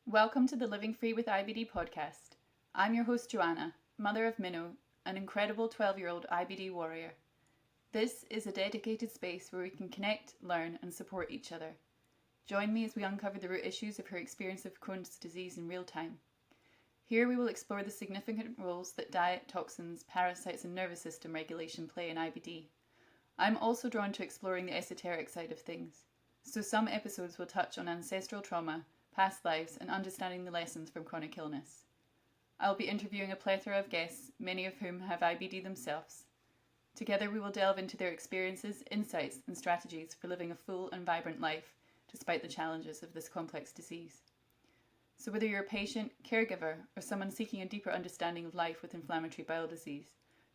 Welcome to the Living Free with IBD podcast. I'm your host Joanna, mother of Minnow, an incredible 12-year-old IBD warrior. This is a dedicated space where we can connect, learn and support each other. Join me as we uncover the root issues of her experience of Crohn's disease in real time. Here we will explore the significant roles that diet, toxins, parasites and nervous system regulation play in IBD. I'm also drawn to exploring the esoteric side of things, so some episodes will touch on ancestral trauma, past lives and understanding the lessons from chronic illness. I'll be interviewing a plethora of guests, many of whom have IBD themselves. Together we will delve into their experiences, insights and strategies for living a full and vibrant life despite the challenges of this complex disease. So whether you're a patient, caregiver or someone seeking a deeper understanding of life with inflammatory bowel disease,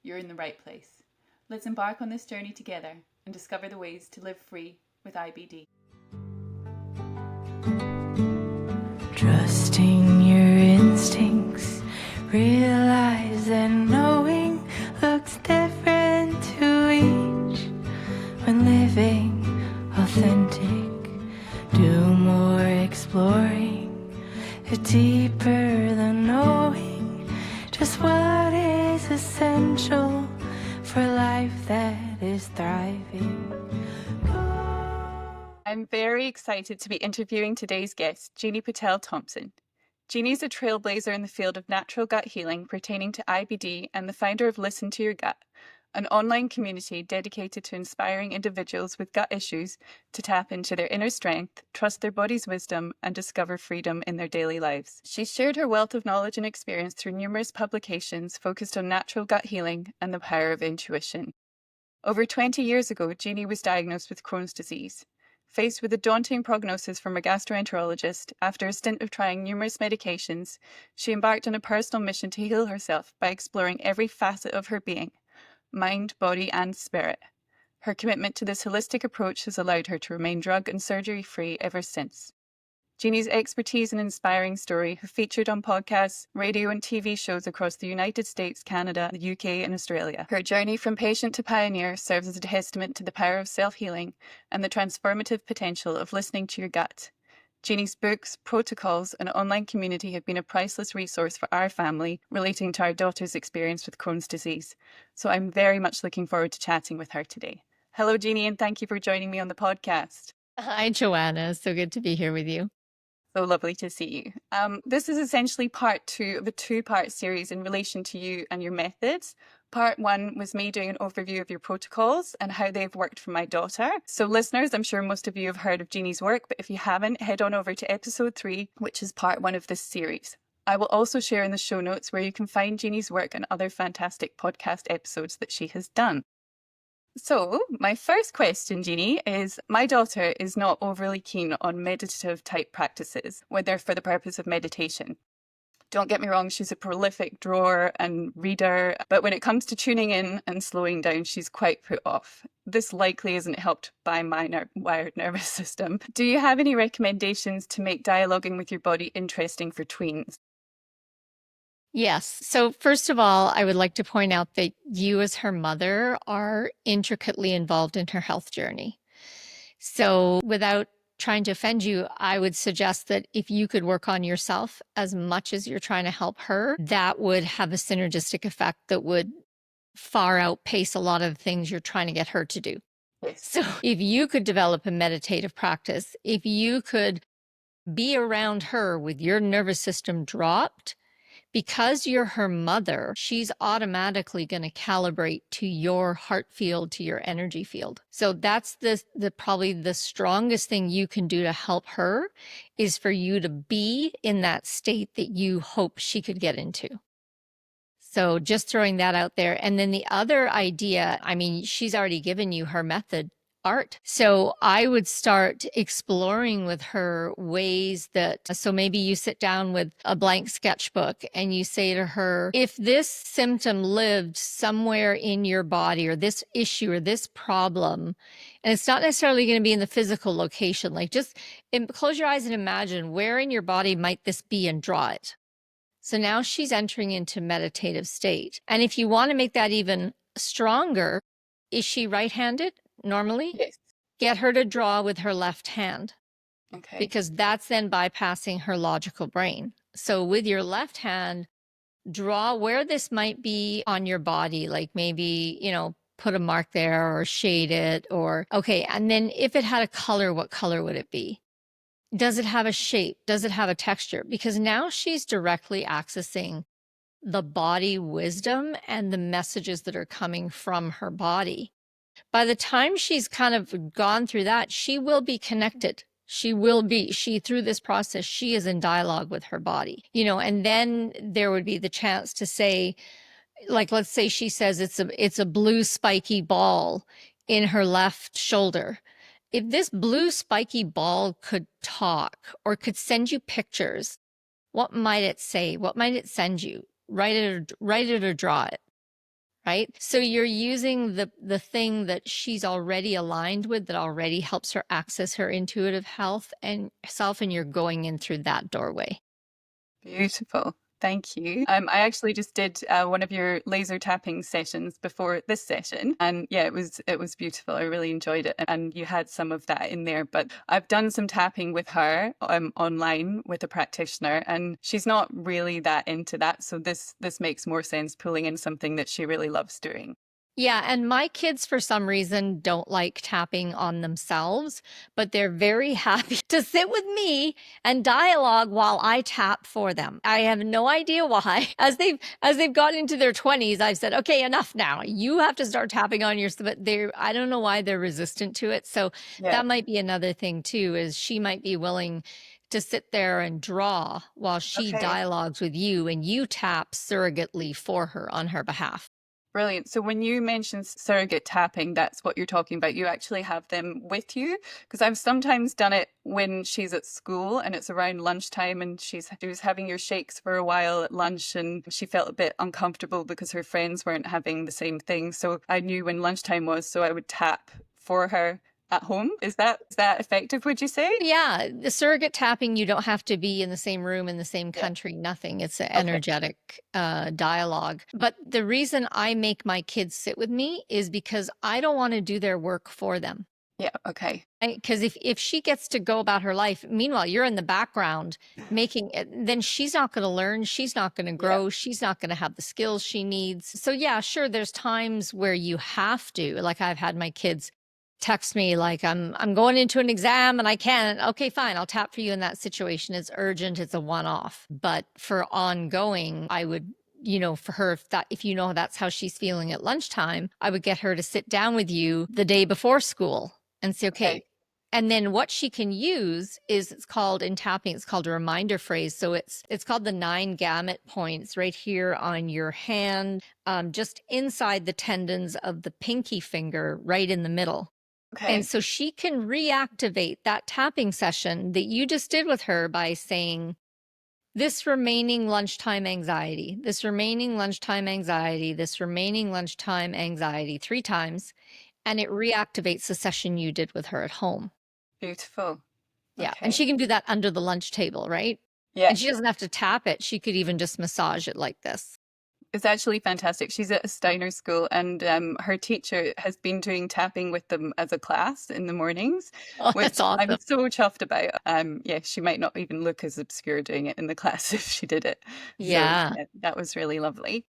you're in the right place. Let's embark on this journey together and discover the ways to live free with IBD. Trusting your instincts, realize that knowing looks different to each. When living authentic, do more exploring, deeper than knowing just what is essential for life that is thriving. I'm very excited to be interviewing today's guest, Jini Patel Thompson. Jini is a trailblazer in the field of natural gut healing pertaining to IBD and the founder of Listen to Your Gut, an online community dedicated to inspiring individuals with gut issues to tap into their inner strength, trust their body's wisdom, and discover freedom in their daily lives. She's shared her wealth of knowledge and experience through numerous publications focused on natural gut healing and the power of intuition. Over 20 years ago, Jini was diagnosed with Crohn's disease. Faced with a daunting prognosis from a gastroenterologist, after a stint of trying numerous medications, she embarked on a personal mission to heal herself by exploring every facet of her being, mind, body, and spirit. Her commitment to this holistic approach has allowed her to remain drug and surgery-free ever since. Jini's expertise and inspiring story have featured on podcasts, radio and TV shows across the United States, Canada, the UK and Australia. Her journey from patient to pioneer serves as a testament to the power of self-healing and the transformative potential of listening to your gut. Jini's books, protocols and online community have been a priceless resource for our family relating to our daughter's experience with Crohn's disease. So I'm very much looking forward to chatting with her today. Hello, Jini, and thank you for joining me on the podcast. Hi, Joanna. So good to be here with you. So lovely to see you. This is essentially part two of a two-part series in relation to you and your methods. Part one was me doing an overview of your protocols and how they've worked for my daughter. So listeners, I'm sure most of you have heard of Jini's work, but if you haven't, head on over to episode 3, which is part one of this series. I will also share in the show notes where you can find Jini's work and other fantastic podcast episodes that she has done. So my first question, Jini, is my daughter is not overly keen on meditative type practices, whether for the purpose of meditation. Don't get me wrong, she's a prolific drawer and reader, but when it comes to tuning in and slowing down, she's quite put off. This likely isn't helped by my wired nervous system. Do you have any recommendations to make dialoguing with your body interesting for tweens? Yes. So first of all, I would like to point out that you as her mother are intricately involved in her health journey. So without trying to offend you, I would suggest that if you could work on yourself as much as you're trying to help her, that would have a synergistic effect that would far outpace a lot of the things you're trying to get her to do. So if you could develop a meditative practice, if you could be around her with your nervous system dropped, because you're her mother, she's automatically going to calibrate to your heart field, to your energy field. So that's the probably the strongest thing you can do to help her is for you to be in that state that you hope she could get into. So just throwing that out there. And then the other idea, I mean, she's already given you her method, art. So I would start exploring with her ways that, so maybe you sit down with a blank sketchbook and you say to her, if this symptom lived somewhere in your body or this issue or this problem, and it's not necessarily going to be in the physical location, like just close your eyes and imagine where in your body might this be and draw it. So now she's entering into meditative state. And if you want to make that even stronger, is she right-handed normally? Yes. Get her to draw with her left hand. Okay. because that's then bypassing her logical brain. So with your left hand, draw where this might be on your body, like maybe, put a mark there or shade it or, okay. And then if it had a color, what color would it be? Does it have a shape? Does it have a texture? Because now she's directly accessing the body wisdom and the messages that are coming from her body. By the time she's kind of gone through that, she will be connected. Through this process, she is in dialogue with her body, and then there would be the chance to say, like, let's say she says it's a blue spiky ball in her left shoulder. If this blue spiky ball could talk or could send you pictures, what might it say? What might it send you? Write it or draw it, right? So you're using the thing that she's already aligned with, that already helps her access her intuitive health and self, and you're going in through that doorway. Beautiful. Thank you. I actually just did one of your laser tapping sessions before this session, and yeah, it was beautiful. I really enjoyed it, and you had some of that in there. But I've done some tapping with her online with a practitioner, and she's not really that into that. So this makes more sense, pulling in something that she really loves doing. Yeah, and my kids, for some reason, don't like tapping on themselves, but they're very happy to sit with me and dialogue while I tap for them. I have no idea why. As they've got into their 20s, I've said, "Okay, enough now. You have to start tapping on yourself." But I don't know why they're resistant to it. So Yeah. that might be another thing too, is she might be willing to sit there and draw while she Okay. dialogues with you and you tap surrogately for her on her behalf. Brilliant. So when you mention surrogate tapping, that's what you're talking about. You actually have them with you? Because I've sometimes done it when she's at school and it's around lunchtime, and she was having your shakes for a while at lunch, and she felt a bit uncomfortable because her friends weren't having the same thing. So I knew when lunchtime was, so I would tap for her at home. Is that effective, would you say? Yeah, the surrogate tapping, you don't have to be in the same room, in the same Yeah. country, nothing. It's an Okay. energetic dialogue. But the reason I make my kids sit with me is because I don't want to do their work for them. Yeah. Okay. Because if she gets to go about her life, meanwhile, you're in the background making it, then she's not going to learn. She's not going to Yeah. grow. She's not going to have the skills she needs. So, yeah, sure, there's times where you have to, like I've had my kids text me like I'm going into an exam and I can't. Okay, fine. I'll tap for you in that situation. It's urgent. It's a one-off. But for ongoing, I would, for her, if that's how she's feeling at lunchtime, I would get her to sit down with you the day before school and say, okay. Okay. And then what she can use is, it's called in tapping, it's called a reminder phrase. So it's called the 9 gamut points right here on your hand, just inside the tendons of the pinky finger, right in the middle. And Okay. so she can reactivate that tapping session that you just did with her by saying, this remaining lunchtime anxiety, this remaining lunchtime anxiety, this remaining lunchtime anxiety 3 times, and it reactivates the session you did with her at home. Beautiful. Yeah. And Okay. she can do that under the lunch table, right? Yeah. And she doesn't have to tap it. She could even just massage it like this. It's actually fantastic. She's at a Steiner school, and her teacher has been doing tapping with them as a class in the mornings, Oh, that's which I'm awesome. so chuffed about. Yeah, she might not even look as obscure doing it in the class if she did it. So Yeah. yeah, that was really lovely.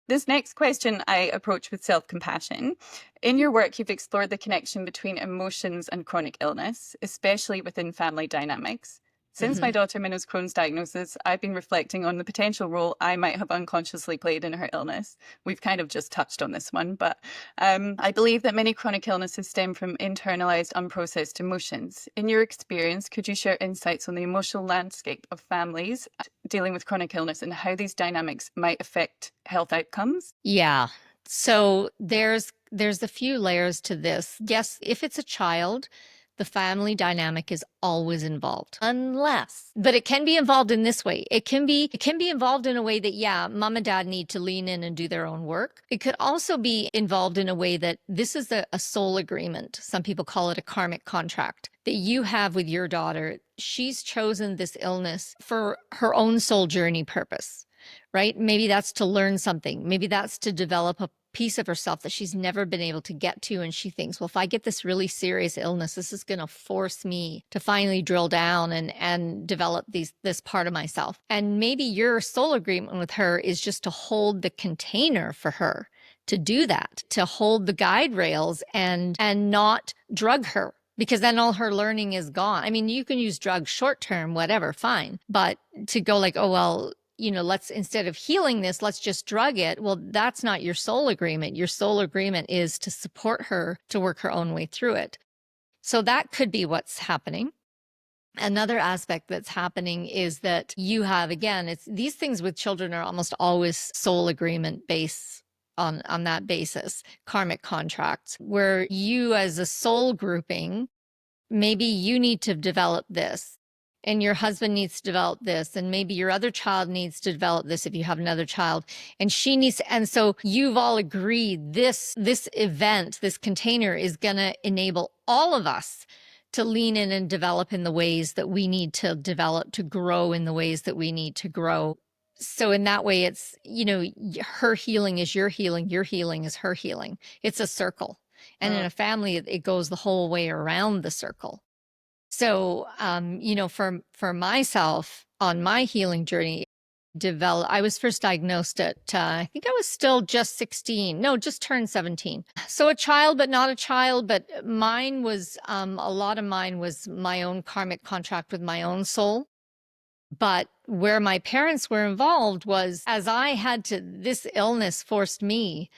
This next question I approach with self-compassion. In your work, you've explored the connection between emotions and chronic illness, especially within family dynamics. Since my Mhm. daughter Minna's Crohn's diagnosis, I've been reflecting on the potential role I might have unconsciously played in her illness. We've kind of just touched on this one, but I believe that many chronic illnesses stem from internalized, unprocessed emotions. In your experience, could you share insights on the emotional landscape of families dealing with chronic illness and how these dynamics might affect health outcomes? Yeah. So there's a few layers to this. Yes, if it's a child, the family dynamic is always involved. But it can be involved in this way. It can be involved in a way that, yeah, mom and dad need to lean in and do their own work. It could also be involved in a way that this is a soul agreement. Some people call it a karmic contract that you have with your daughter. She's chosen this illness for her own soul journey purpose, right? Maybe that's to learn something. Maybe that's to develop piece of herself that she's never been able to get to. And she thinks, well, if I get this really serious illness, this is going to force me to finally drill down and develop this part of myself. And maybe your soul agreement with her is just to hold the container for her to do that, to hold the guide rails and not drug her, because then all her learning is gone. I mean, you can use drugs short term, whatever, fine. But to go like, oh, well, let's, instead of healing this, let's just drug it. Well, that's not your soul agreement. Your soul agreement is to support her to work her own way through it. So that could be what's happening. Another aspect that's happening is that you have, again, it's these things with children are almost always soul agreement based on that basis, karmic contracts, where you as a soul grouping, maybe you need to develop this and your husband needs to develop this, and maybe your other child needs to develop this if you have another child, and she needs to, and so you've all agreed this event, this container is going to enable all of us to lean in and develop in the ways that we need to develop, to grow in the ways that we need to grow. So in that way, it's, her healing is your healing is her healing. It's a circle. And in a family, it goes the whole way around the circle. So, for myself on my healing journey, I was first diagnosed at, I think I was still just 16. No, just turned 17. So a child, but not a child. But mine was, a lot of mine was my own karmic contract with my own soul. But where my parents were involved was, as this illness forced me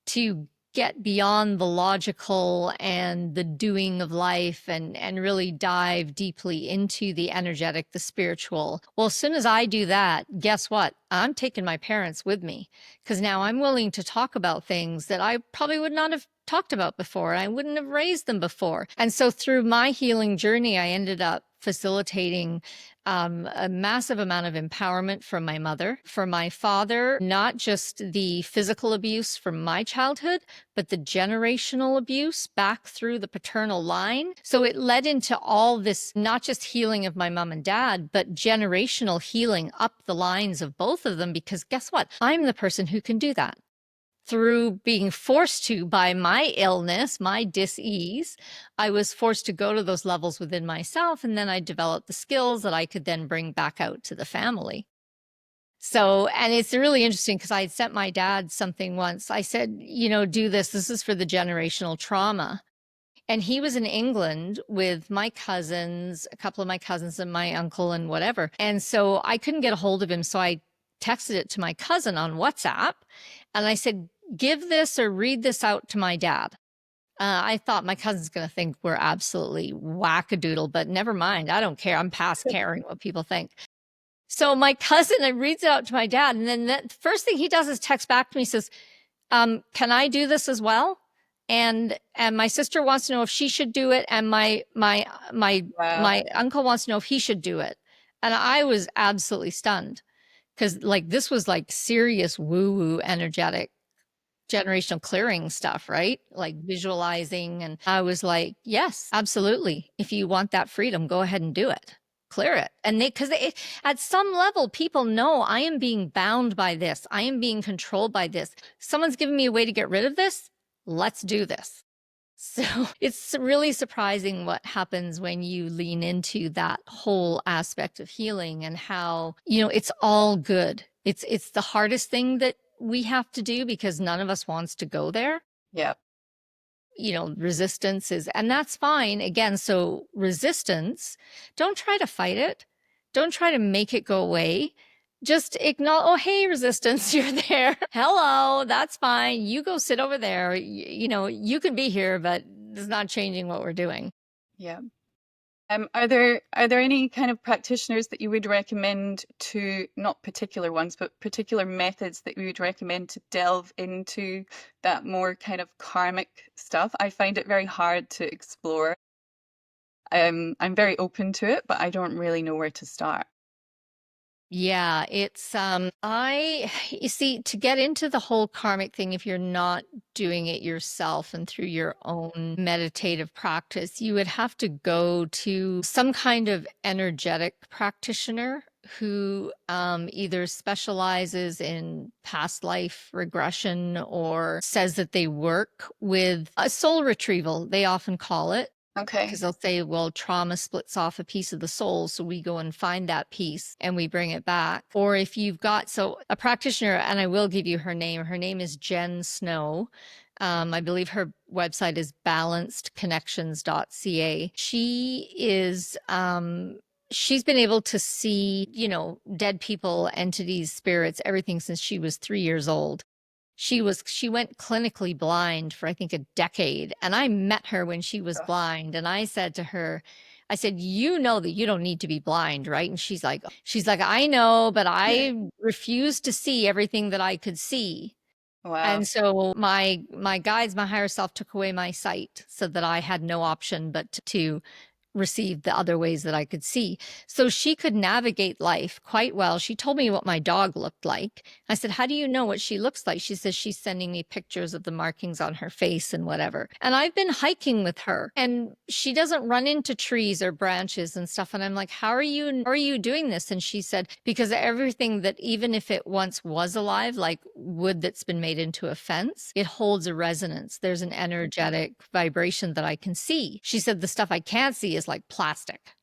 to get beyond the logical and the doing of life and really dive deeply into the energetic, the spiritual. Well, as soon as I do that, guess what? I'm taking my parents with me, because now I'm willing to talk about things that I probably would not have talked about before. I wouldn't have raised them before. And so through my healing journey, I ended up facilitating a massive amount of empowerment from my mother, for my father, not just the physical abuse from my childhood, but the generational abuse back through the paternal line. So it led into all this, not just healing of my mom and dad, but generational healing up the lines of both of them, because guess what? I'm the person who can do that. Through being forced to by my illness, my dis-ease, I was forced to go to those levels within myself. And then I developed the skills that I could then bring back out to the family. So, and it's really interesting because I had sent my dad something once. I said, do this. This is for the generational trauma. And he was in England with my cousins, a couple of my cousins and my uncle and whatever. And so I couldn't get a hold of him. So I texted it to my cousin on WhatsApp. And I said, give this or read this out to my dad. I thought my cousin's going to think we're absolutely wackadoodle, but never mind. I don't care. I'm past caring what people think. So my cousin reads it out to my dad. And then the first thing he does is text back to me, says, can I do this as well? And my sister wants to know if she should do it. And my uncle wants to know if he should do it. And I was absolutely stunned, because this was serious woo-woo energetic generational clearing stuff, right? Like visualizing. And I was like, yes, absolutely. If you want that freedom, go ahead and do it. Clear it. And because at some level, people know I am being bound by this. I am being controlled by this. Someone's giving me a way to get rid of this. Let's do this. So it's really surprising what happens when you lean into that whole aspect of healing, and how, it's all good. It's the hardest thing that we have to do, because none of us wants to go there. Yeah. Resistance is, and that's fine. Again, so resistance, don't try to fight it. Don't try to make it go away. Just acknowledge, oh, hey, resistance, you're there. Hello, that's fine. You go sit over there. You can be here, but it's not changing what we're doing. Yeah. Are there any kind of practitioners that you would recommend to, not particular ones, but particular methods that you would recommend to delve into that more kind of karmic stuff? I find it very hard to explore. I'm very open to it, but I don't really know where to start. Yeah, it's you see, to get into the whole karmic thing, if you're not doing it yourself and through your own meditative practice, you would have to go to some kind of energetic practitioner who either specializes in past life regression or says that they work with a soul retrieval, they often call it. Okay. Because they'll say, well, trauma splits off a piece of the soul. So we go and find that piece and we bring it back. Or if you've got, so a practitioner, and I will give you her name is Jen Snow. I believe her website is balancedconnections.ca. She is, she's been able to see, dead people, entities, spirits, everything since she was 3 years old. She went clinically blind for I think a decade, and I met her when she was blind, and I said to her, I said, "You know that you don't need to be blind, right?" And she's like, "I know, but I refuse to see everything that I could see." Wow. And so my guides, my higher self took away my sight so that I had no option but to receive the other ways that I could see. So she could navigate life quite well. She told me what my dog looked like. I said, "How do you know what she looks like?" She says she's sending me pictures of the markings on her face and whatever. And I've been hiking with her and she doesn't run into trees or branches and stuff. And I'm like, how are you doing this? And she said, because everything that even if it once was alive, like wood that's been made into a fence, it holds a resonance. There's an energetic vibration that I can see. She said the stuff I can't see is like plastic.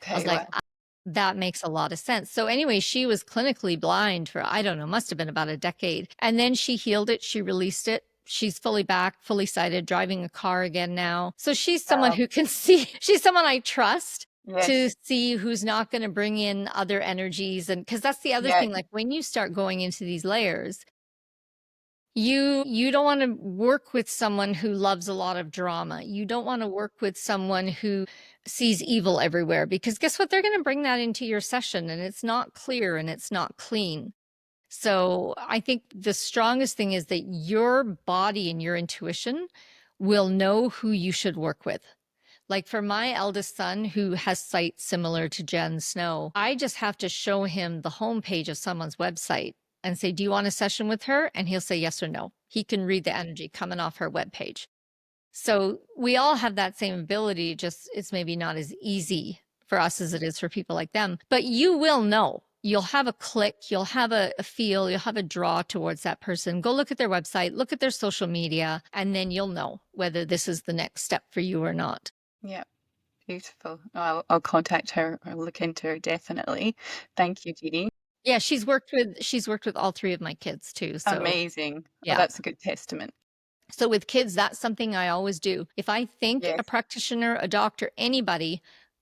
I was Okay. like, Wow. that makes a lot of sense. So anyway, she was clinically blind for, I don't know, must have been about a decade. And then she healed it. She released it. She's fully back, fully sighted, driving a car again now. So she's someone Wow. who can see, she's someone I trust to Yes. see who's not going to bring in other energies. And because that's the other Yeah. thing, like when you start going into these layers, you don't want to work with someone who loves a lot of drama. You don't want to work with someone who sees evil everywhere, because guess what? They're going to bring that into your session and it's not clear and it's not clean. So I think the strongest thing is that your body and your intuition will know who you should work with. Like for my eldest son, who has sight similar to Jen Snow, I just have to show him the homepage of someone's website and say, "Do you want a session with her?" And he'll say yes or no. He can read the energy coming off her webpage. So we all have that same ability, just it's maybe not as easy for us as it is for people like them. But you will know. You'll have a click, you'll have a feel, you'll have a draw towards that person. Go look at their website, look at their social media, and then you'll know whether this is the next step for you or not. Yeah. Beautiful. I'll contact her or look into her definitely. Thank you, Jini. Yeah, she's worked with all three of my kids too. So Amazing. Oh, yeah. that's a good testament. So with kids, that's something I always do. If I think Yes. a practitioner, a doctor, anybody,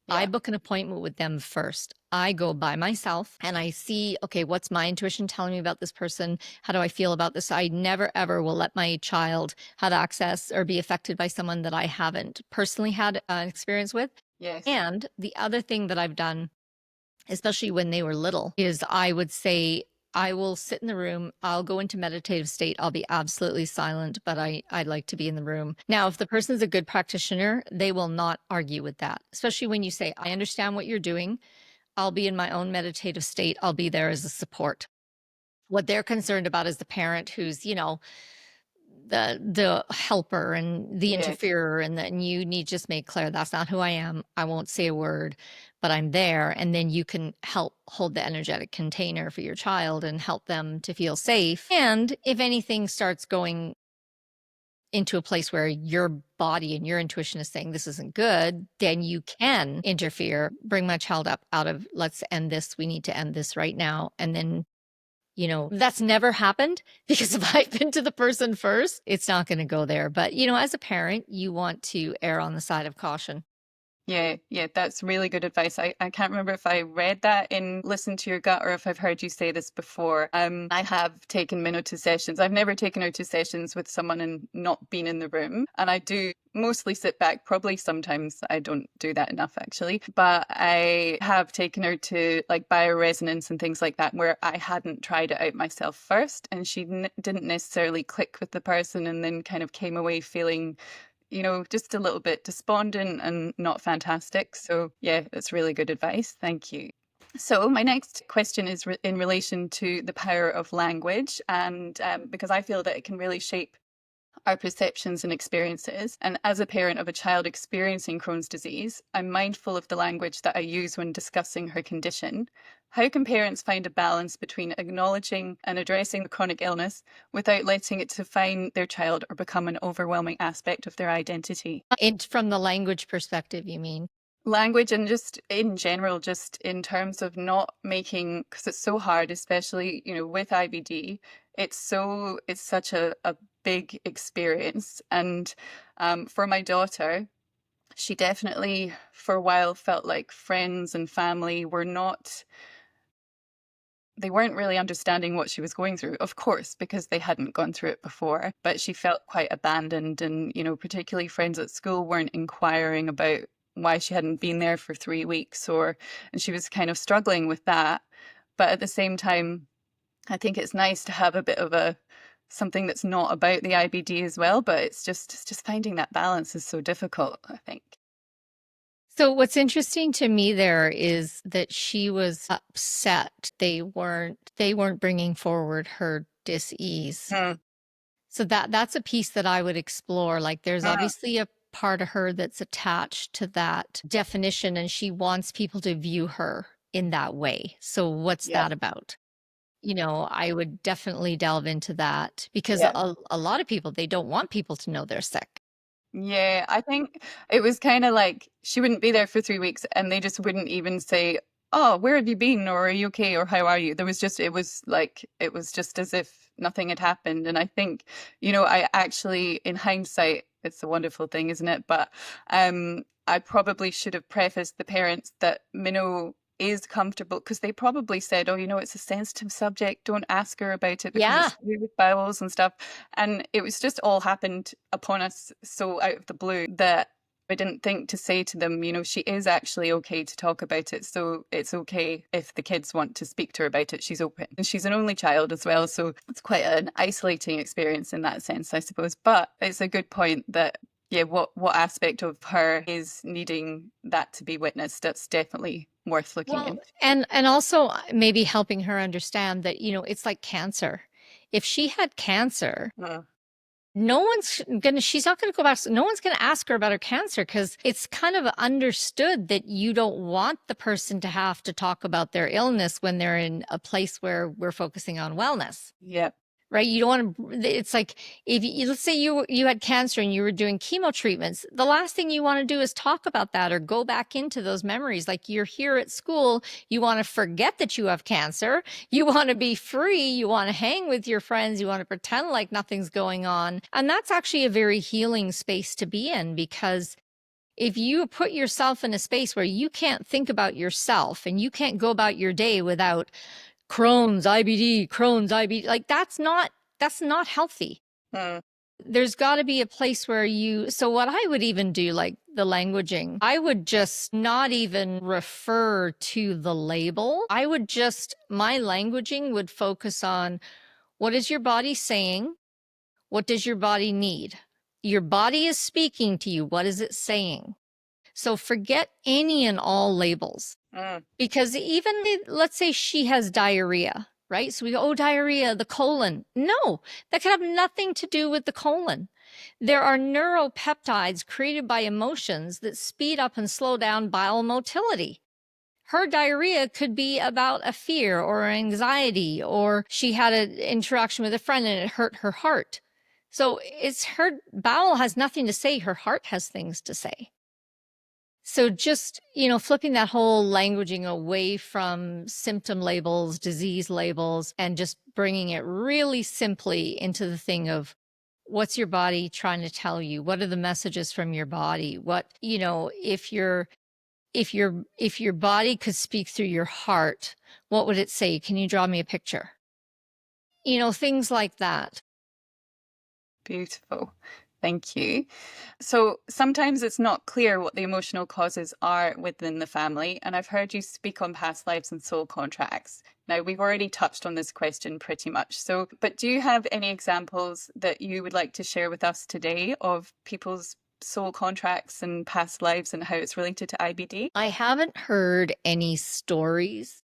I Yeah. book an appointment with them first. I go by myself and I see, okay, what's my intuition telling me about this person? How do I feel about this? I never ever will let my child have access or be affected by someone that I haven't personally had an experience with. Yes. And the other thing that I've done, especially when they were little, is I would say, I will sit in the room, I'll go into meditative state, I'll be absolutely silent, but I'd like to be in the room. Now, if the person's a good practitioner, they will not argue with that, especially when you say, "I understand what you're doing. I'll be in my own meditative state. I'll be there as a support." What they're concerned about is the parent who's, the helper and the Yes. interferer, and then you need to just make clear that's not who I am. I won't say a word, but I'm there. And then you can help hold the energetic container for your child and help them to feel safe. And if anything starts going into a place where your body and your intuition is saying this isn't good, then you can interfere, bring my child up out of, let's end this. We need to end this right now. And then that's never happened, because if I've been to the person first, it's not going to go there. But, as a parent, you want to err on the side of caution. Yeah, that's really good advice. I can't remember if I read that in Listen to Your Gut or if I've heard you say this before. I have taken Minnow to sessions. I've never taken her to sessions with someone and not been in the room. And I do mostly sit back. Probably sometimes I don't do that enough, actually. But I have taken her to like bioresonance and things like that where I hadn't tried it out myself first. And she didn't necessarily click with the person and then kind of came away feeling just a little bit despondent and not fantastic. So yeah, that's really good advice. Thank you. So my next question is in relation to the power of language, and because I feel that it can really shape our perceptions and experiences. And as a parent of a child experiencing Crohn's disease, I'm mindful of the language that I use when discussing her condition. How can parents find a balance between acknowledging and addressing the chronic illness without letting it define their child or become an overwhelming aspect of their identity? From the language perspective, you mean? Language and just in general, just in terms of not making, because it's so hard, especially, with IBD, it's such a big experience. And for my daughter, she definitely for a while felt like friends and family they weren't really understanding what she was going through, of course, because they hadn't gone through it before. But she felt quite abandoned. And, particularly friends at school weren't inquiring about why she hadn't been there for 3 weeks, and she was kind of struggling with that. But at the same time, I think it's nice to have a bit of something that's not about the IBD as well. But it's just finding that balance is so difficult, I think. So what's interesting to me there is that she was upset they weren't bringing forward her dis-ease. Mm. So that's a piece that I would explore. Like there's obviously a part of her that's attached to that definition and she wants people to view her in that way. So what's Yeah. that about? I would definitely delve into that because Yeah. a lot of people, they don't want people to know they're sick. Yeah, I think it was kind of like she wouldn't be there for 3 weeks and they just wouldn't even say, "Oh, where have you been?" or "Are you okay?" or "How are you?" It was just as if nothing had happened. And I think, I actually, in hindsight, it's a wonderful thing, isn't it? But I probably should have prefaced the parents that Minnow is comfortable, because they probably said, "Oh, it's a sensitive subject. Don't ask her about it because Yeah. it's to do with bowels and stuff." And it was just all happened upon us so out of the blue that I didn't think to say to them, she is actually okay to talk about it. So it's okay if the kids want to speak to her about it. She's open. And she's an only child as well. So it's quite an isolating experience in that sense, I suppose. But it's a good point that, yeah, what aspect of her is needing that to be witnessed? That's definitely worth looking Well, into. and also maybe helping her understand that, it's like cancer. If she had cancer, she's not gonna go back. No one's gonna ask her about her cancer because it's kind of understood that you don't want the person to have to talk about their illness when they're in a place where we're focusing on wellness. Yeah. Right? You don't want to, it's like if let's say you had cancer and you were doing chemo treatments, the last thing you want to do is talk about that or go back into those memories. Like you're here at school, you want to forget that you have cancer, you want to be free, you want to hang with your friends, you want to pretend like nothing's going on. And that's actually a very healing space to be in, because if you put yourself in a space where you can't think about yourself and you can't go about your day without Crohn's IBD, like that's not healthy. There's got to be a place where so what I would even do, like the languaging, I would just not even refer to the label. My languaging would focus on, what is your body saying? What does your body need? Your body is speaking to you. What is it saying? So forget any and all labels. Because even let's say she has diarrhea, right? So we go, oh, diarrhea, the colon. No, that could have nothing to do with the colon. There are neuropeptides created by emotions that speed up and slow down bile motility. Her diarrhea could be about a fear or anxiety, or she had an interaction with a friend and it hurt her heart. So her bowel has nothing to say. Her heart has things to say. So just, flipping that whole languaging away from symptom labels, disease labels, and just bringing it really simply into the thing of, what's your body trying to tell you? What are the messages from your body? If your body could speak through your heart, what would it say? Can you draw me a picture? Things like that. Beautiful. Thank you. So sometimes it's not clear what the emotional causes are within the family, and I've heard you speak on past lives and soul contracts. Now, we've already touched on this question pretty much. But do you have any examples that you would like to share with us today of people's soul contracts and past lives and how it's related to IBD? I haven't heard any stories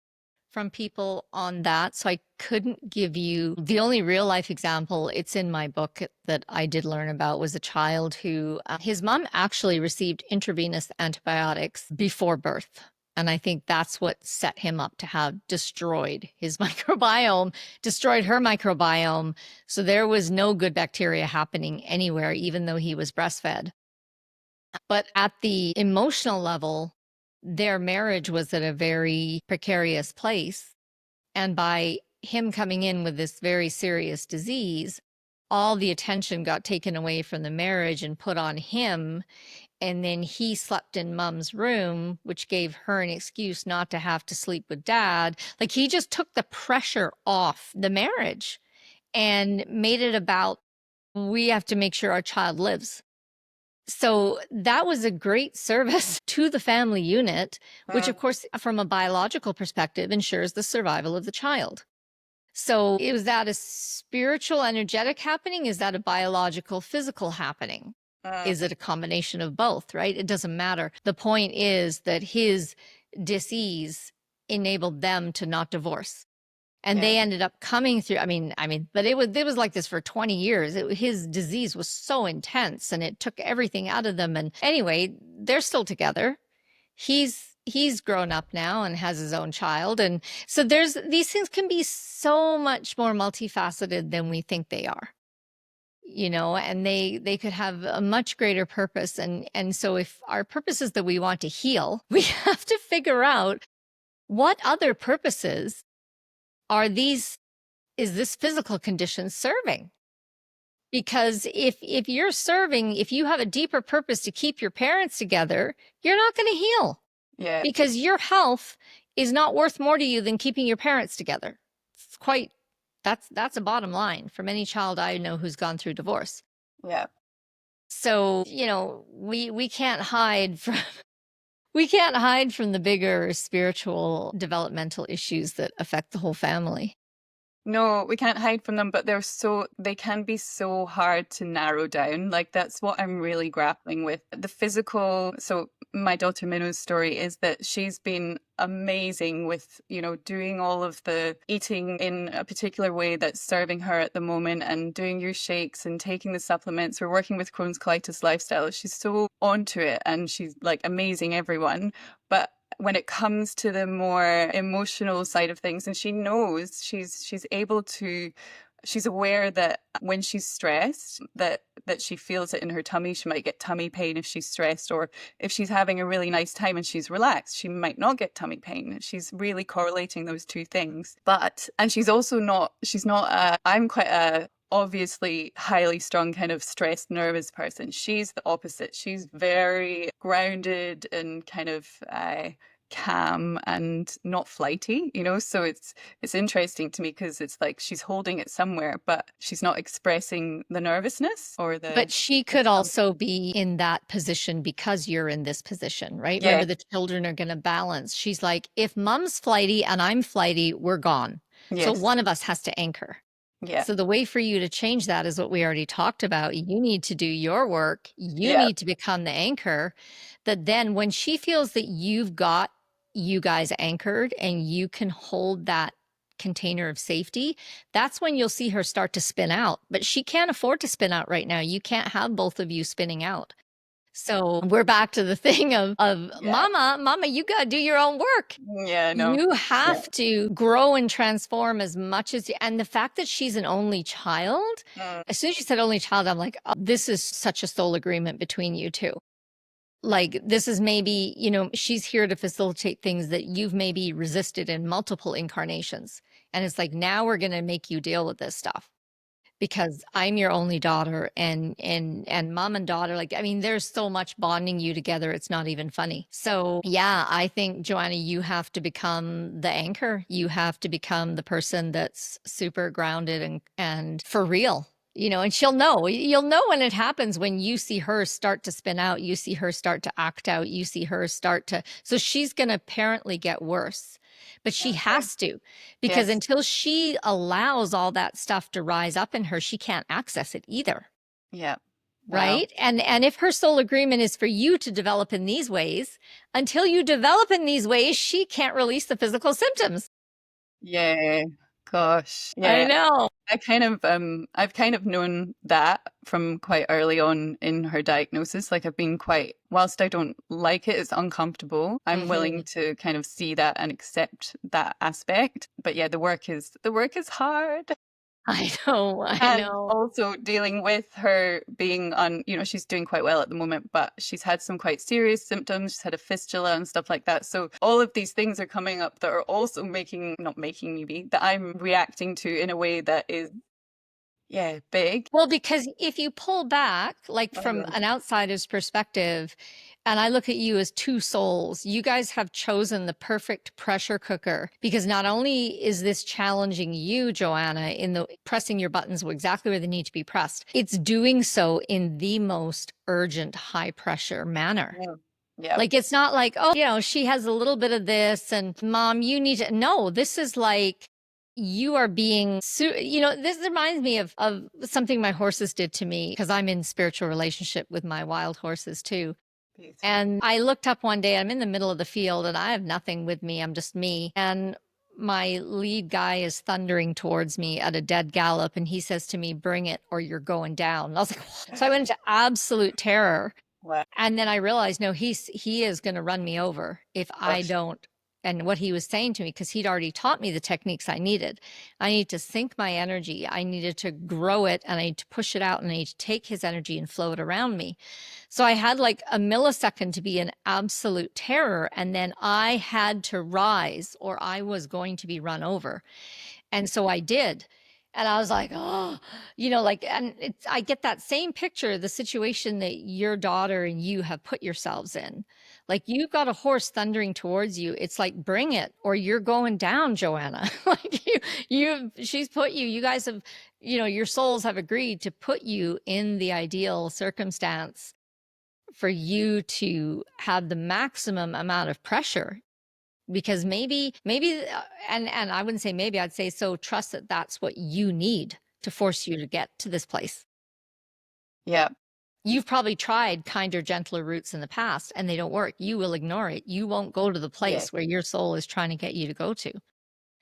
from people on that, so I couldn't give you the only real life example. It's in my book that I did learn about, was a child who his mom actually received intravenous antibiotics before birth. And I think that's what set him up to have destroyed his microbiome, destroyed her microbiome. So there was no good bacteria happening anywhere, even though he was breastfed. But at the emotional level, their marriage was at a very precarious place. And by him coming in with this very serious disease, all the attention got taken away from the marriage and put on him. And then he slept in mom's room, which gave her an excuse not to have to sleep with dad. Like he just took the pressure off the marriage and made it about, we have to make sure our child lives. So that was a great service to the family unit, which of course, from a biological perspective, ensures the survival of the child. So is that a spiritual, energetic happening? Is that a biological, physical happening? Is it a combination of both, right? It doesn't matter. The point is that his disease enabled them to not divorce. And they ended up coming through. But it was like this for 20 years. His disease was so intense and it took everything out of them. And anyway, they're still together. He's grown up now and has his own child. And so these things can be so much more multifaceted than we think they are, and they could have a much greater purpose. And so if our purpose is that we want to heal, we have to figure out what other purposes is this physical condition serving? Because if you have a deeper purpose to keep your parents together, you're not going to heal. Yeah. Because your health is not worth more to you than keeping your parents together. That's a bottom line from any child I know who's gone through divorce. Yeah. So, we can't hide from the bigger spiritual developmental issues that affect the whole family. No, we can't hide from them, but they can be so hard to narrow down. Like that's what I'm really grappling with. The physical, so my daughter Minno's story is that she's been amazing with, doing all of the eating in a particular way that's serving her at the moment and doing your shakes and taking the supplements. We're working with Crohn's colitis lifestyle. She's so onto it and she's like amazing everyone. But when it comes to the more emotional side of things, and she knows she's aware that when she's stressed, that she feels it in her tummy. She might get tummy pain if she's stressed, or if she's having a really nice time and she's relaxed, she might not get tummy pain. She's really correlating those two things. And she's not I'm quite a obviously highly strung kind of stressed nervous person. She's the opposite. She's very grounded and kind of calm and not flighty, so it's interesting to me because it's like she's holding it somewhere but she's not expressing the nervousness but she could also be in that position because you're in this position, right? Remember, the children are going to balance. She's like, if mom's flighty and I'm flighty, we're gone. So one of us has to anchor. Yeah. So the way for you to change that is what we already talked about. You need to do your work. You need to become the anchor, that then when she feels that you've got you guys anchored and you can hold that container of safety, that's when you'll see her start to spin out. But she can't afford to spin out right now. You can't have both of you spinning out. So we're back to the thing of mama, you got to do your own work. Yeah, no. You have to grow and transform as much as and the fact that she's an only child, as soon as you said only child, I'm like, oh, this is such a soul agreement between you two. Like, this is maybe, she's here to facilitate things that you've maybe resisted in multiple incarnations. And it's like, now we're going to make you deal with this stuff. Because I'm your only daughter and mom and daughter, there's so much bonding you together. It's not even funny. So yeah, I think, Joanna, you have to become the anchor. You have to become the person that's super grounded and for real, and you'll know when it happens, when you see her start to spin out, you see her start to act out, you see her so she's going to apparently get worse. But she has to, because until she allows all that stuff to rise up in her, she can't access it either. Yeah. Right. Wow. And if her soul agreement is for you to develop in these ways, until you develop in these ways, she can't release the physical symptoms. Yeah. Gosh. I Yeah. know. I've kind of known that from quite early on in her diagnosis. Like I've been quite, whilst I don't like it, it's uncomfortable. I'm willing Mhm. to kind of see that and accept that aspect. But yeah, the work is hard. I know. I And know. also dealing with her being on, she's doing quite well at the moment, but she's had some quite serious symptoms. She's had a fistula and stuff like that. So all of these things are coming up that are also not making me be, that I'm reacting to in a way that is, yeah, big. Well, because if you pull back, like from Mm. an outsider's perspective, and I look at you as two souls, you guys have chosen the perfect pressure cooker because not only is this challenging you, Joanna, in the pressing your buttons exactly where they need to be pressed, it's doing so in the most urgent, high pressure manner. Yeah. Yeah. Like, it's not like, oh, she has a little bit of this and mom, you need to. No, this is like you are being, this reminds me of something my horses did to me because I'm in spiritual relationship with my wild horses too. Beautiful. And I looked up one day, I'm in the middle of the field and I have nothing with me. I'm just me. And my lead guy is thundering towards me at a dead gallop. And he says to me, bring it or you're going down. And I was like, what? So I went into absolute terror. Wow. And then I realized, no, he is going to run me over if I Gosh. don't. And what he was saying to me, because he'd already taught me the techniques I needed. I need to sync my energy. I needed to grow it and I need to push it out and I need to take his energy and flow it around me. So I had like a millisecond to be in absolute terror. And then I had to rise or I was going to be run over. And so I did. And I was like, oh, and I get that same picture, the situation that your daughter and you have put yourselves in. Like you've got a horse thundering towards you. It's like, bring it or you're going down, Joanna. Like she's put you, you guys have, your souls have agreed to put you in the ideal circumstance for you to have the maximum amount of pressure because maybe and I wouldn't say maybe, I'd say so trust that that's what you need to force you to get to this place. Yeah. You've probably tried kinder, gentler routes in the past and they don't work. You will ignore it. You won't go to the Yeah. place where your soul is trying to get you to go to.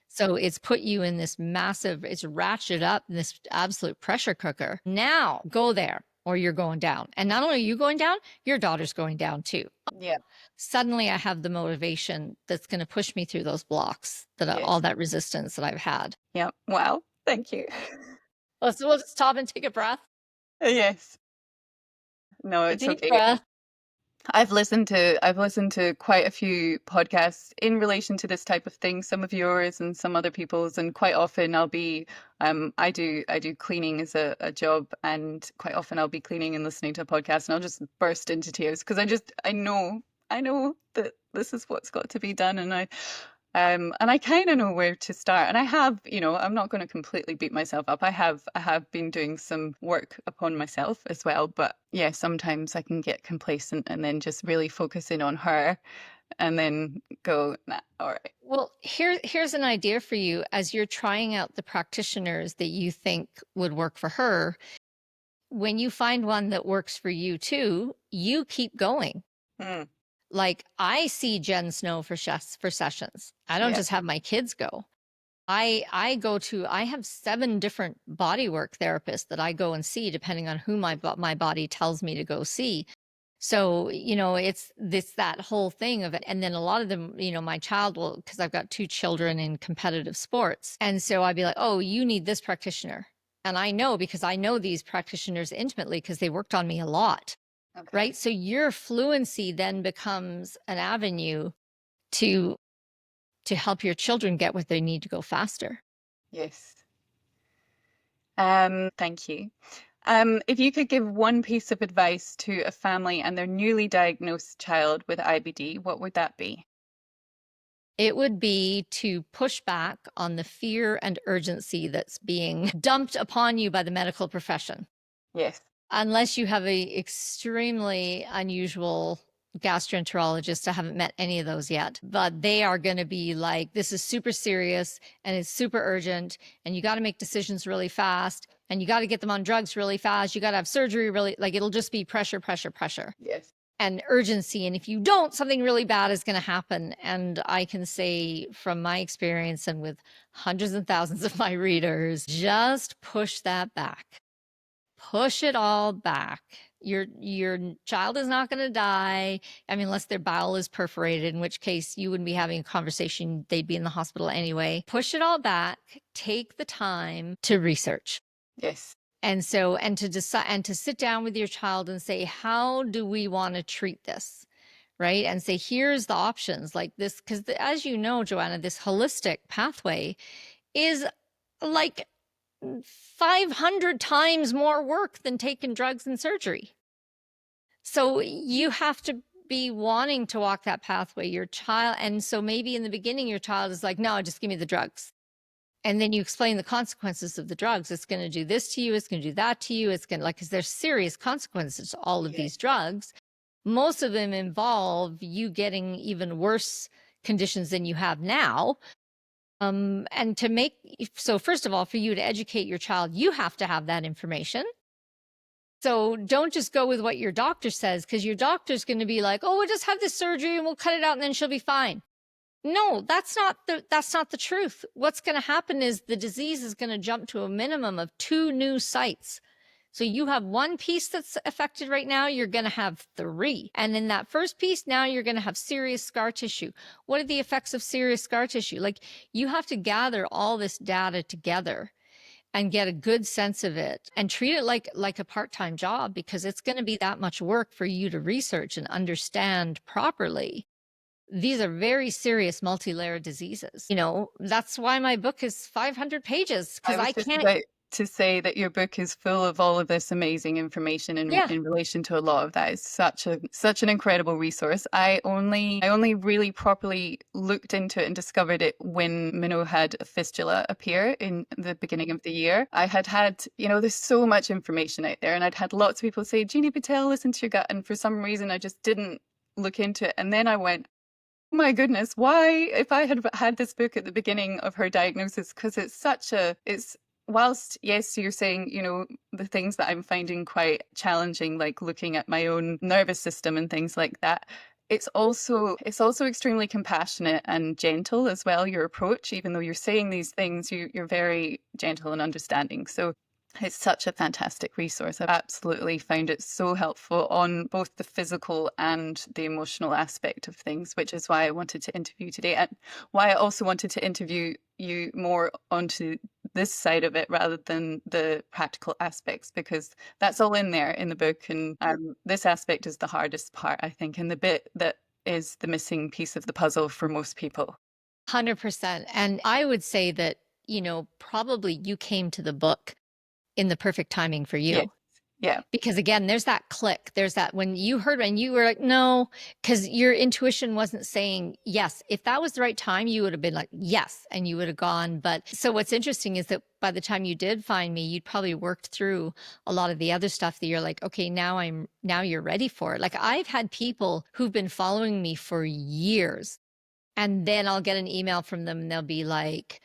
So it's put you in this massive, it's ratcheted up this absolute pressure cooker. Now go there or you're going down. And not only are you going down, your daughter's going down too. Yeah. Suddenly I have the motivation that's going to push me through those blocks, all Yes. that resistance that I've had. Yeah. Wow. Thank you. We'll just stop and take a breath. Yes. No, A it's deep okay. breath. I've listened to quite a few podcasts in relation to this type of thing, some of yours and some other people's, and quite often I'll be I do cleaning as a job, and quite often I'll be cleaning and listening to a podcast and I'll just burst into tears because I know that this is what's got to be done, and I kind of know where to start. And I have, I'm not going to completely beat myself up. I have been doing some work upon myself as well. But yeah, sometimes I can get complacent and then just really focus in on her and then go, nah, all right. Well, here's an idea for you as you're trying out the practitioners that you think would work for her. When you find one that works for you too, you keep going. Mm, Like I see Jen Snow for sessions. I don't yeah. just have my kids go. I have 7 different bodywork therapists that I go and see depending on who my body tells me to go see. So, it's that whole thing of it. And then a lot of them, my child will, because I've got 2 children in competitive sports. And so I'd be like, oh, you need this practitioner. And I know because I know these practitioners intimately because they worked on me a lot. Okay. Right. So your fluency then becomes an avenue to help your children get what they need to go faster. Yes. Thank you. If you could give one piece of advice to a family and their newly diagnosed child with IBD, what would that be? It would be to push back on the fear and urgency that's being dumped upon you by the medical profession. Yes. Unless you have a extremely unusual gastroenterologist. I haven't met any of those yet, but they are going to be like, this is super serious and it's super urgent and you got to make decisions really fast and you got to get them on drugs really fast. You got to have surgery really, like it'll just be pressure, pressure, pressure. Yes. and urgency. And if you don't, something really bad is going to happen. And I can say from my experience and with hundreds and thousands of my readers, just push that back. Push it all back. Your child is not going to die. I mean, unless their bowel is perforated, in which case you wouldn't be having a conversation. They'd be in the hospital anyway. Push it all back. Take the time to research. Yes. And so, and to decide and to sit down with your child and say, how do we want to treat this? Right. And say, here's the options like this. Because as you know, Joanna, this holistic pathway is like 500 times more work than taking drugs and surgery. So you have to be wanting to walk that pathway, your child. And so maybe in the beginning, your child is like, no, just give me the drugs. And then you explain the consequences of the drugs. It's going to do this to you. It's going to do that to you. It's going to because there's serious consequences to all of these drugs. Most of them involve you getting even worse conditions than you have now. And to make, so first of all, for you to educate your child, you have to have that information. So don't just go with what your doctor says, because your doctor's going to be like, oh, we'll just have this surgery and we'll cut it out and then she'll be fine. No, that's not the truth. What's going to happen is the disease is going to jump to a minimum of 2 new sites. So you have one piece that's affected right now, you're going to have 3. And in that first piece, now you're going to have serious scar tissue. What are the effects of serious scar tissue? Like you have to gather all this data together and get a good sense of it and treat it like a part-time job, because it's going to be that much work for you to research and understand properly. These are very serious multi-layered diseases. You know, that's why my book is 500 pages, because I can't. About to say that your book is full of all of this amazing information in relation to a lot of that. It's such an incredible resource. I only really properly looked into it and discovered it when Minnow had a fistula appear in the beginning of the year. I had, there's so much information out there, and I'd had lots of people say, Jini Patel, listen to your gut. And for some reason, I just didn't look into it. And then I went, oh my goodness, why, if I had had this book at the beginning of her diagnosis, because whilst, yes, you're saying, the things that I'm finding quite challenging, like looking at my own nervous system and things like that, it's also extremely compassionate and gentle as well, your approach. Even though you're saying these things, you're very gentle and understanding. So it's such a fantastic resource. I've absolutely found it so helpful on both the physical and the emotional aspect of things, which is why I wanted to interview today, and why I also wanted to interview you more onto this side of it rather than the practical aspects, because that's all in there in the book. And this aspect is the hardest part, I think, and the bit that is the missing piece of the puzzle for most people. 100%. And I would say that, probably you came to the book in the perfect timing for you. Yeah. Because again, there's that click. There's that when you heard and you were like, no, because your intuition wasn't saying yes. If that was the right time, you would have been like, yes, and you would have gone. But so what's interesting is that by the time you did find me, you'd probably worked through a lot of the other stuff that you're like, okay, now you're ready for it. Like I've had people who've been following me for years, and then I'll get an email from them and they'll be like,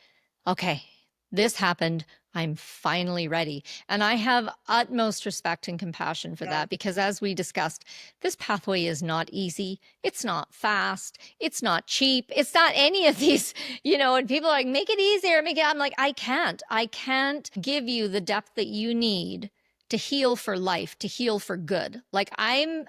okay, this happened. I'm finally ready. And I have utmost respect and compassion for that, because as we discussed, this pathway is not easy. It's not fast. It's not cheap. It's not any of these, and people are like, make it easier, I'm like, I can't give you the depth that you need to heal for life, to heal for good. Like I'm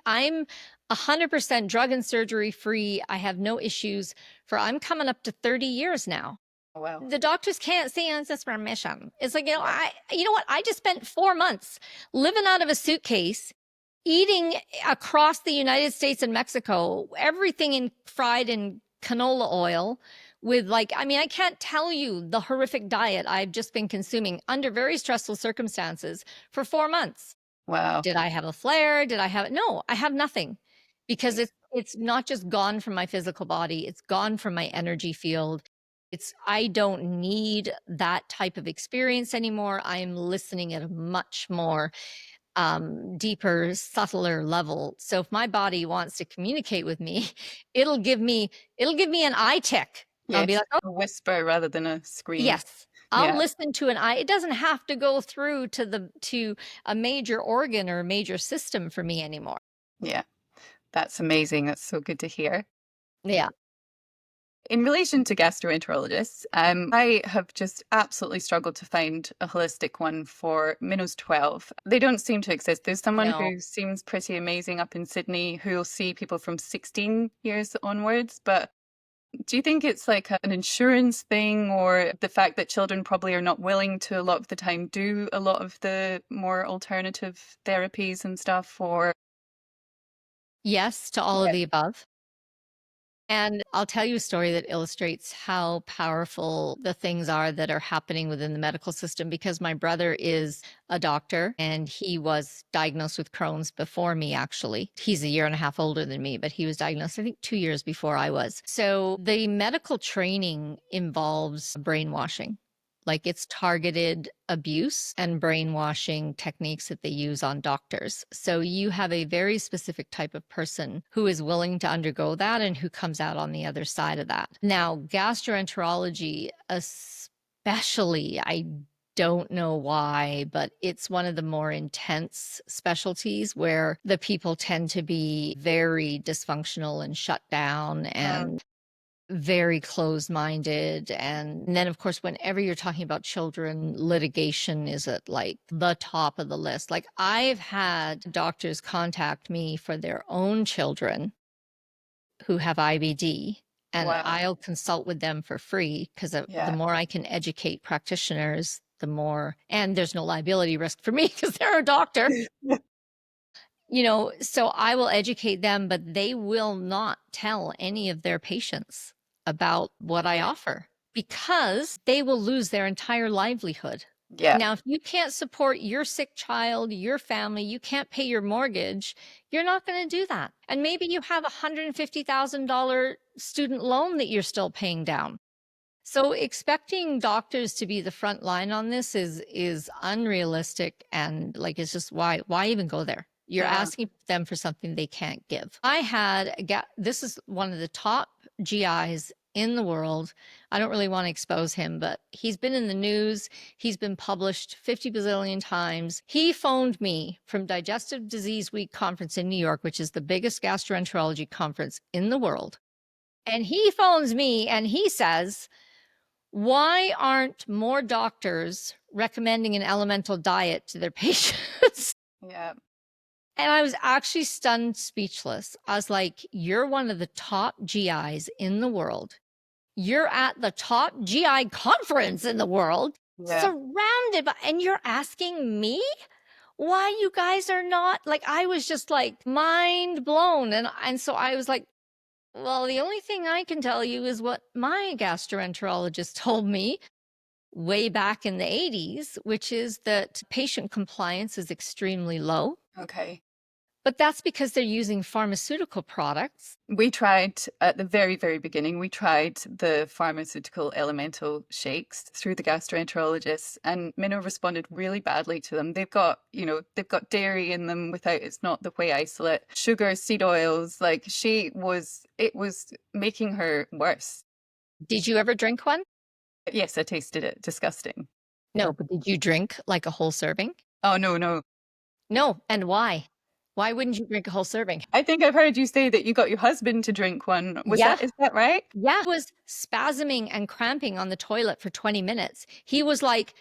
100% drug and surgery free. I have no issues I'm coming up to 30 years now. Wow. The doctors can't say it's just remission. It's like, I just spent 4 months living out of a suitcase, eating across the United States and Mexico, everything fried in canola oil with I can't tell you the horrific diet I've just been consuming under very stressful circumstances for 4 months. Wow. Did I have a flare? No, I have nothing, because it's not just gone from my physical body. It's gone from my energy field. I don't need that type of experience anymore. I am listening at a much more deeper, subtler level. So if my body wants to communicate with me, it'll give me an eye tick. Yes, I'll be like, oh, a whisper rather than a scream. yes. I'll listen to an eye. It doesn't have to go through to a major organ or a major system for me anymore. Yeah. That's amazing. That's so good to hear. Yeah. In relation to gastroenterologists, I have just absolutely struggled to find a holistic one for minnows 12. They don't seem to exist. There's someone No. who seems pretty amazing up in Sydney who'll see people from 16 years onwards. But do you think it's like an insurance thing, or the fact that children probably are not willing to a lot of the time do a lot of the more alternative therapies and stuff? Or Yes to all of yeah, the above. And I'll tell you a story that illustrates how powerful the things are that are happening within the medical system because my brother is a doctor and he was diagnosed with Crohn's before me, actually. He's a year and a half older than me, but he was diagnosed, I think, 2 years before I was. So the medical training involves brainwashing. Like it's targeted abuse and brainwashing techniques that they use on doctors. So you have a very specific type of person who is willing to undergo that and who comes out on the other side of that. Now, gastroenterology, especially, I don't know why, but it's one of the more intense specialties where the people tend to be very dysfunctional and shut down and very closed-minded. And then, of course, whenever you're talking about children, litigation is at like the top of the list. Like I've had doctors contact me for their own children who have IBD, and wow, I'll consult with them for free because the yeah, more I can educate practitioners, the more, and there's no liability risk for me because they're a doctor. So I will educate them, but they will not tell any of their patients about what I right, offer because they will lose their entire livelihood. yeah, Now, if you can't support your sick child, your family, you can't pay your mortgage, you're not going to do that. And maybe you have a $150,000 student loan that you're still paying down. So expecting doctors to be the front line on this is unrealistic, and like it's just why even go there? You're yeah, asking them for something they can't give. This is one of the top GIs in the world. I don't really want to expose him, but he's been in the news. He's been published 50 bazillion times. He phoned me from Digestive Disease Week conference in New York, which is the biggest gastroenterology conference in the world. And he phones me and he says, why aren't more doctors recommending an elemental diet to their patients? yeah, And I was actually stunned, speechless. I was like, you're one of the top GIs in the world. You're at the top GI conference in the world, yeah. surrounded by, and you're asking me why you guys are not like, I was just like mind blown. And so I was like, well, the only thing I can tell you is what my gastroenterologist told me way back in the 80s, which is that patient compliance is extremely low. Okay. But that's because they're using pharmaceutical products. We tried at the very, very beginning, we tried the pharmaceutical elemental shakes through the gastroenterologists, and Minnow responded really badly to them. They've got dairy in them without, it's not the whey isolate, sugar, seed oils. Like it was making her worse. Did you ever drink one? Yes, I tasted it. Disgusting. No, but did you drink like a whole serving? Oh, no, no. No. And why? Why wouldn't you drink a whole serving? I think I've heard you say that you got your husband to drink one. Yeah. Is that right? Yeah. He was spasming and cramping on the toilet for 20 minutes. He was like,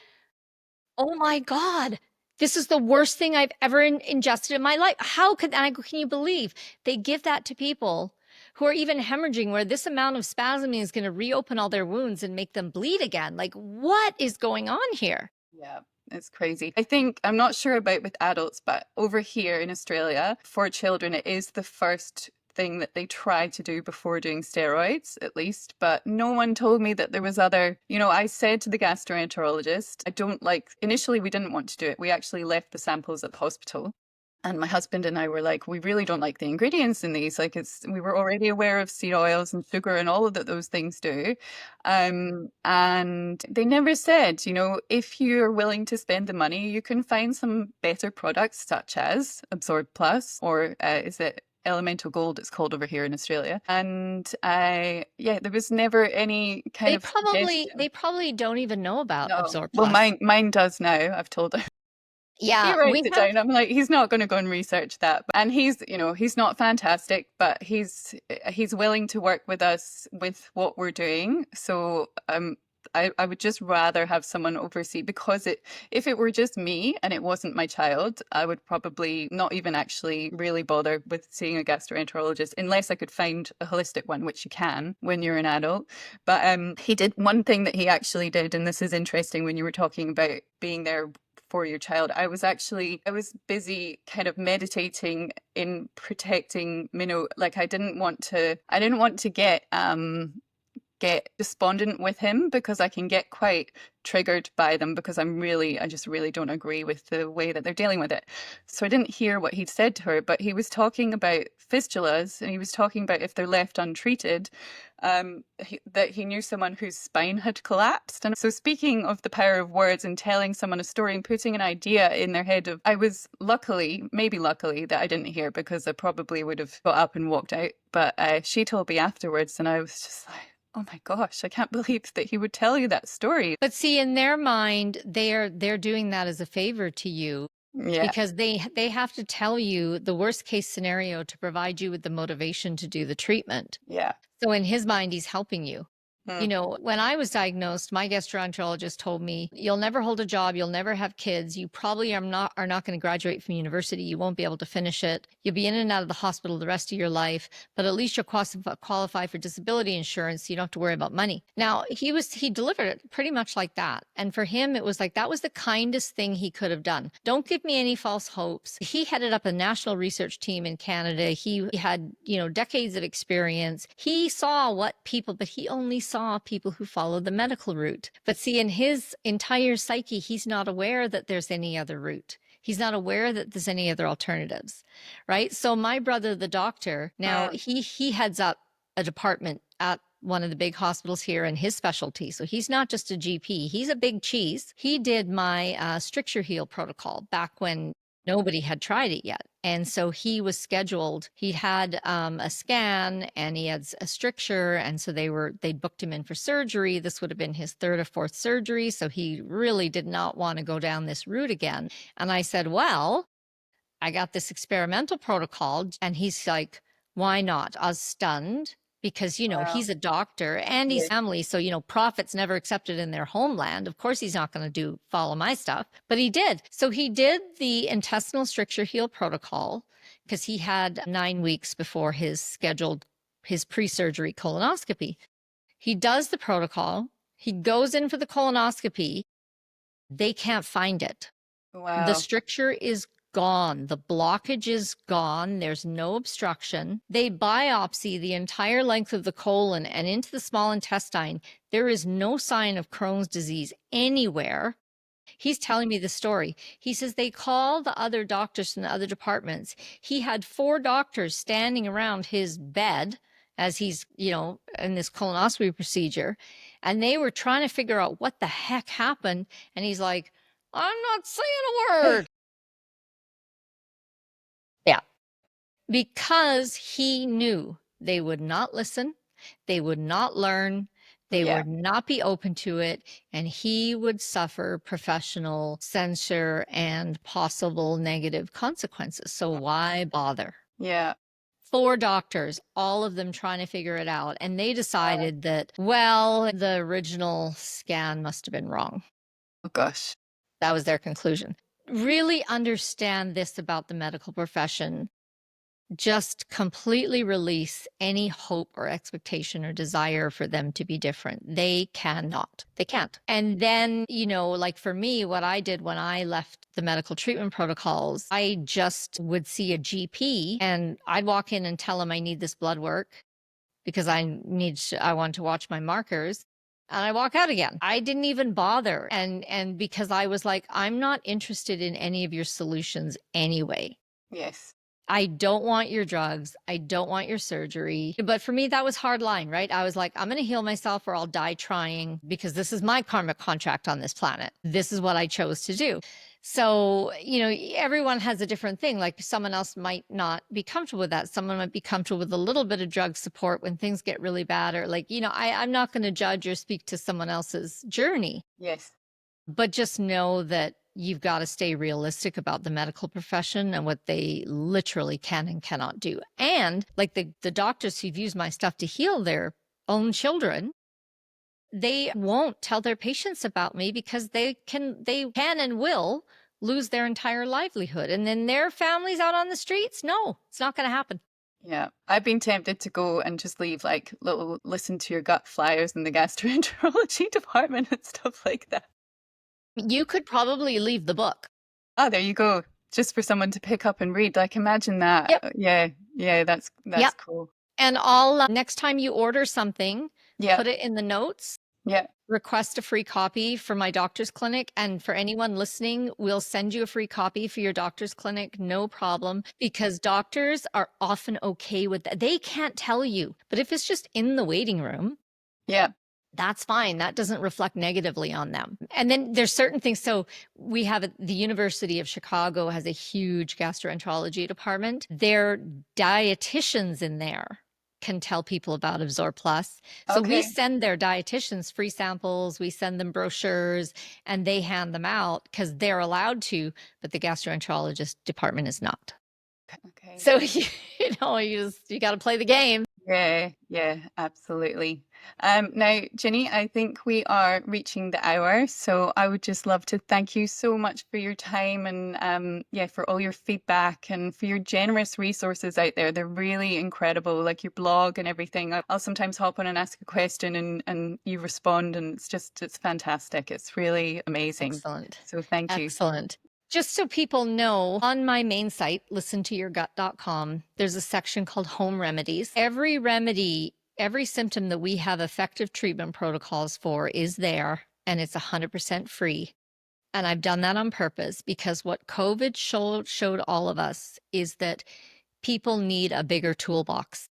oh my God, this is the worst thing I've ever ingested in my life. Can you believe they give that to people who are even hemorrhaging, where this amount of spasming is going to reopen all their wounds and make them bleed again? Like, what is going on here? Yeah, it's crazy. I think, I'm not sure about with adults, but over here in Australia, for children, it is the first thing that they try to do before doing steroids, at least. But no one told me that there was other, I said to the gastroenterologist, initially we didn't want to do it. We actually left the samples at the hospital. And my husband and I were like, we really don't like the ingredients in these. Like we were already aware of seed oils and sugar and all of that those things do. And they never said, if you're willing to spend the money, you can find some better products such as Absorb Plus, or is it Elemental Gold, it's called over here in Australia. And there was never any kind of They probably don't even know about no. Absorb Well, Plus. mine does now. I've told her. He Yeah, writes we it have. down. I'm like, he's not going to go and research that. And he's, he's not fantastic, but he's willing to work with us with what we're doing. So I would just rather have someone oversee, because if it were just me and it wasn't my child, I would probably not even actually really bother with seeing a gastroenterologist unless I could find a holistic one, which you can when you're an adult. But he did one thing that he actually did, and this is interesting when you were talking about being there for your child. I was busy kind of meditating in protecting Minnow. Like I didn't want to get despondent with him, because I can get quite triggered by them, because I just really don't agree with the way that they're dealing with it. So I didn't hear what he'd said to her, but he was talking about fistulas, and he was talking about if they're left untreated, that he knew someone whose spine had collapsed. And so, speaking of the power of words and telling someone a story and putting an idea in their head, I was maybe luckily, that I didn't hear, because I probably would have got up and walked out. But she told me afterwards, and I was just like, oh my gosh, I can't believe that he would tell you that story. But see, in their mind, they're doing that as a favor to you Yeah, because they have to tell you the worst case scenario to provide you with the motivation to do the treatment. yeah. So in his mind, he's helping you. Hmm. When I was diagnosed, my gastroenterologist told me, you'll never hold a job, you'll never have kids, you probably are not going to graduate from university, you won't be able to finish it, you'll be in and out of the hospital the rest of your life, but at least you'll qualify for disability insurance, so you don't have to worry about money. Now, he delivered it pretty much like that. And for him, it was like, that was the kindest thing he could have done. Don't give me any false hopes. He headed up a national research team in Canada. He had, decades of experience. He saw but he only saw people who follow the medical route. But see, in his entire psyche, he's not aware that there's any other route. He's not aware that there's any other alternatives, right? So my brother, the doctor, now Hmm. he heads up a department at one of the big hospitals here in his specialty. So he's not just a GP, he's a big cheese. He did my stricture heal protocol back when nobody had tried it yet. And so he was scheduled. He'd had a scan and he had a stricture. And so they'd booked him in for surgery. This would have been his third or fourth surgery. So he really did not want to go down this route again. And I said, well, I got this experimental protocol. And he's like, why not? I was stunned because, Wow. he's a doctor and he's Yeah. family. So, prophets never accepted in their homeland. Of course, he's not going to follow my stuff, but he did. So he did the intestinal stricture heal protocol because he had 9 weeks before his pre-surgery colonoscopy. He does the protocol. He goes in for the colonoscopy. They can't find it. The Wow. stricture is gone. The blockage is gone. There's no obstruction. They biopsy the entire length of the colon and into the small intestine. There is no sign of Crohn's disease anywhere. He's telling me the story. He says they call the other doctors from the other departments. He had 4 doctors standing around his bed as he's, in this colonoscopy procedure. And they were trying to figure out what the heck happened. And he's like, I'm not saying a word. Yeah. Because he knew they would not listen, they would not learn, they Yeah. would not be open to it, and he would suffer professional censure and possible negative consequences. So why bother? Yeah. 4 doctors, all of them trying to figure it out. And they decided that, well, the original scan must have been wrong. Oh gosh. That was their conclusion. Really understand this about the medical profession. Just completely release any hope or expectation or desire for them to be different. They cannot. They can't. And then, like for me, what I did when I left the medical treatment protocols, I just would see a GP and I'd walk in and tell him I need this blood work because I want to watch my markers. And I walk out again. I didn't even bother. And because I was like, I'm not interested in any of your solutions anyway. Yes. I don't want your drugs. I don't want your surgery. But for me, that was hard line, right? I was like, I'm going to heal myself or I'll die trying because this is my karmic contract on this planet. This is what I chose to do. So, everyone has a different thing. Like someone else might not be comfortable with that. Someone might be comfortable with a little bit of drug support when things get really bad, or like, I'm not going to judge or speak to someone else's journey, Yes. but just know that you've got to stay realistic about the medical profession and what they literally can and cannot do. And like the doctors who've used my stuff to heal their own children, they won't tell their patients about me because they can and will lose their entire livelihood. And then their families out on the streets, no, it's not going to happen. Yeah, I've been tempted to go and just leave like little listen to your gut flyers in the gastroenterology department and stuff like that. You could probably leave the book. Oh, there you go. Just for someone to pick up and read. Like imagine that. Yep. Yeah, that's Yep. cool. And I'll next time you order something, Yeah. put it in the notes. Yeah. Request a free copy for my doctor's clinic. And for anyone listening, we'll send you a free copy for your doctor's clinic. No problem. Because doctors are often okay with that. They can't tell you. But if it's just in the waiting room, Yeah. that's fine. That doesn't reflect negatively on them. And then there's certain things. So we have the University of Chicago has a huge gastroenterology department. Their dietitians in there can tell people about Absorb Plus. So we Okay. send their dietitians free samples, we send them brochures, and they hand them out because they're allowed to, but the gastroenterologist department is not. Okay. So you got to play the game. Yeah, absolutely. Now, Ginny, I think we are reaching the hour, so I would just love to thank you so much for your time and for all your feedback and for your generous resources out there. They're really incredible, like your blog and everything. I'll sometimes hop on and ask a question and you respond, and it's fantastic. It's really amazing. Excellent. So thank you. Excellent. Just so people know, on my main site, listentoyourgut.com, there's a section called Home Remedies. Every remedy, every symptom that we have effective treatment protocols for is there, and it's 100% free. And I've done that on purpose because what COVID showed all of us is that people need a bigger toolbox.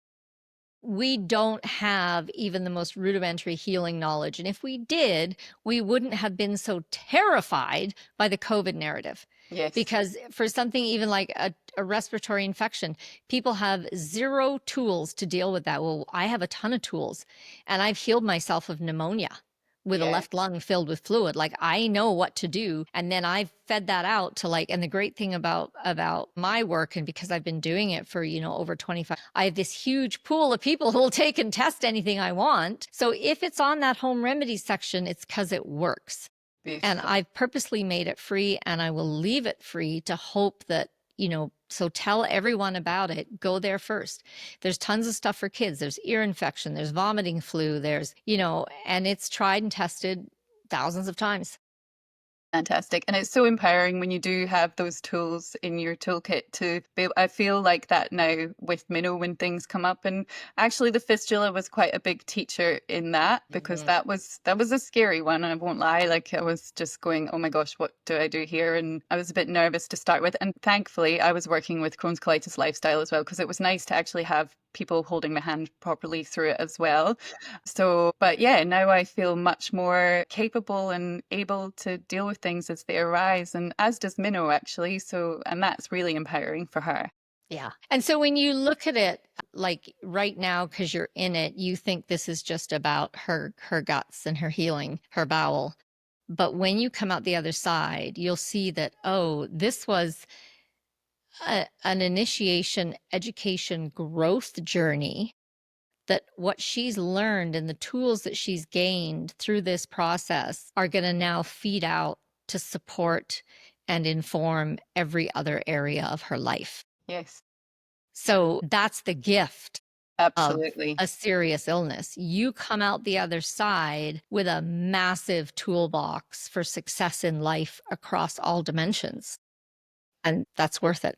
We don't have even the most rudimentary healing knowledge. And if we did, we wouldn't have been so terrified by the COVID narrative. Yes. Because for something even like a respiratory infection, people have zero tools to deal with that. Well, I have a ton of tools, and I've healed myself of pneumonia with a left lung filled with fluid. Like I know what to do. And then I've fed that out to and the great thing about my work, and because I've been doing it for, over 25, I have this huge pool of people who will take and test anything I want. So if it's on that home remedies section, it's because it works. Beautiful. And I've purposely made it free, and I will leave it free to hope that, so tell everyone about it. Go there first. There's tons of stuff for kids. There's ear infection. There's vomiting flu. There's, and it's tried and tested thousands of times. Fantastic. And it's so empowering when you do have those tools in your toolkit to be able, I feel like that now with Minnow when things come up. And actually the fistula was quite a big teacher in that, because that was a scary one. I won't lie. Like I was just going, oh my gosh, what do I do here? And I was a bit nervous to start with. And thankfully I was working with Crohn's colitis lifestyle as well, because it was nice to actually have people holding my hand properly through it as well. So, but yeah, now I feel much more capable and able to deal with things as they arise, and as does Minnow actually. So, and that's really empowering for her. Yeah. And so when you look at it like right now, because you're in it, you think this is just about her guts and her healing, her bowel. But when you come out the other side, you'll see that, oh, this was an initiation, education, growth journey, that what she's learned and the tools that she's gained through this process are going to now feed out to support and inform every other area of her life. Yes. So that's the gift. Absolutely. Of a serious illness. You come out the other side with a massive toolbox for success in life across all dimensions. And that's worth it.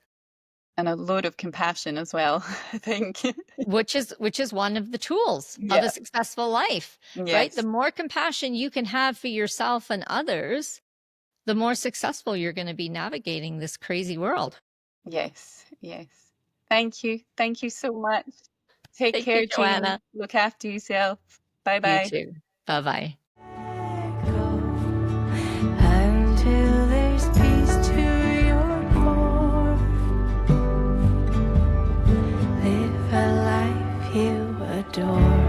And a load of compassion as well, I think. which is one of the tools of a successful life, right? The more compassion you can have for yourself and others, the more successful you're going to be navigating this crazy world. Yes. Thank you so much. Take care, Joanna. Jean. Look after yourself. Bye-bye. You too. Bye-bye. Until there's peace to your core. Live a life you adore.